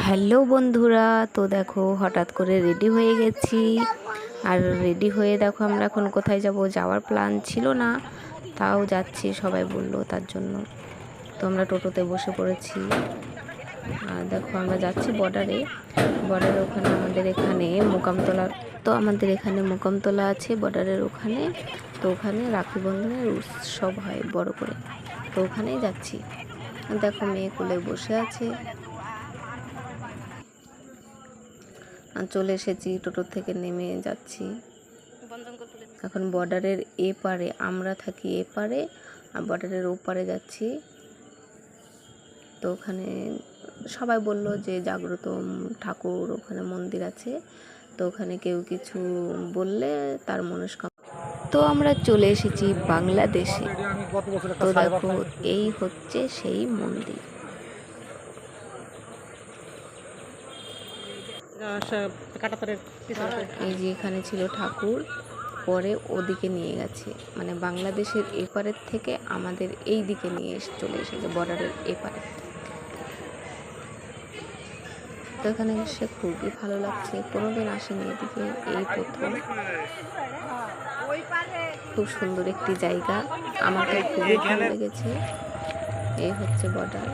Hello বন্ধুরা, তো দেখো হঠাৎ করে রেডি হয়ে গেছি। আর রেডি হয়ে দেখো আমরা এখন কোথায় যাব, যাওয়ার প্ল্যান ছিল না, তাও যাচ্ছি, সবাই বললো তার জন্য। তো আমরা টোটোতে বসে পড়েছি। আর দেখো আমরা যাচ্ছি বর্ডারে ওখানে আমাদের এখানে মোকামতলা, তো আমাদের এখানে মোকামতলা আছে বর্ডারের ওখানে। তো ওখানে রাখি বন্ধনের উৎসব হয় বড় করে, তো ওখানেই যাচ্ছি। দেখো মেয়ে কোলে বসে আছে। চলে এসেছি, টোটো থেকে নেমে যাচ্ছি। এখন বর্ডারের এপারে, আমরা থাকি এপারে, আর বর্ডারের ওপারে যাচ্ছি। তো ওখানে সবাই বলল যে জাগ্রত ঠাকুর ওখানে মন্দির আছে, তো ওখানে কেউ কিছু বললে তার মনস্কামনা। তো আমরা চলে এসেছি বাংলাদেশে। তো দেখো এই হচ্ছে সেই মন্দির। এই যে এখানে ছিল ঠাকুর, পরে ওদিকে নিয়ে গেছে, মানে বাংলাদেশের এপারের থেকে আমাদের এই দিকে নিয়ে চলে এসেছে বর্ডারের এপারে। তো এখানে এসে খুবই ভালো লাগছে, কোনোদিন আসেনি এদিকে, এই প্রথম। খুব সুন্দর একটি জায়গা, আমাকে খুবই ভালো লেগেছে। এই হচ্ছে বর্ডার।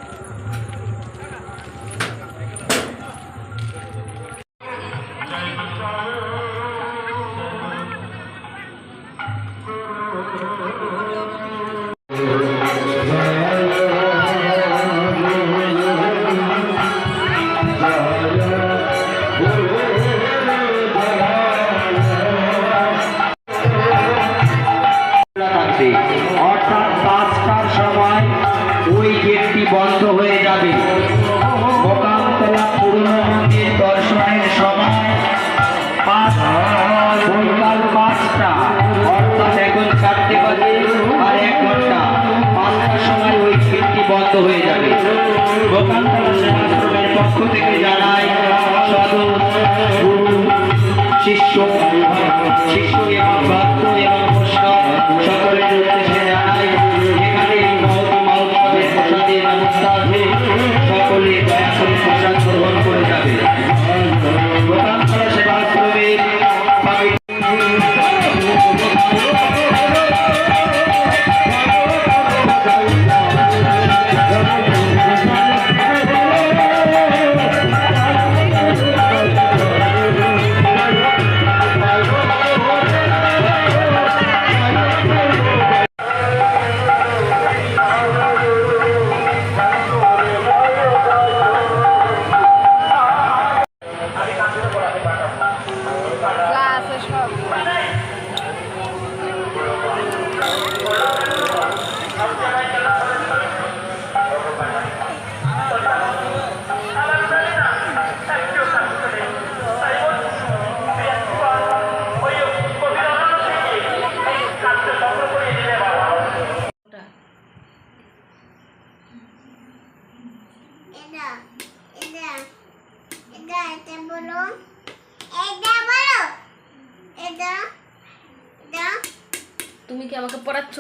অর্থাৎ 5টার সময় ওই গেটটি বন্ধ হয়ে যাবে। মোকামতলা পুরনো মন্দির দর্শনের সময় সকাল 5টা, অর্থাৎ এখন 4টে বাজে আর 1 ঘন্টা। 5টার সময় ওই গেটটি বন্ধ হয়ে যাবে। মোকামতলা সেবাশ্রমের পক্ষ থেকে জানাই সদর গুরু শিষ্য এবং ভক্ত এবং সকলের উদ্দেশ্যে জানাই এখানে মহোৎসবের প্রসাদের ব্যবস্থা আছে, সকলে দয়া করে প্রসাদ গ্রহণ করে যাবে। মোকামতলা সেবাশ্রমের তুমি কি আমাকে পড়াচ্ছ?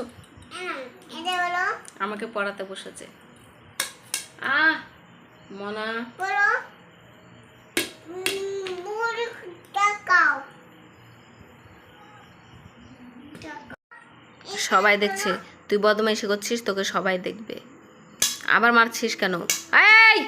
আমাকে পড়াতে বসেছে। মনা সবাই দেখছে, তুই বদমাইশি করছিস, তোকে সবাই দেখবে। আবার মারছিস কেন? এই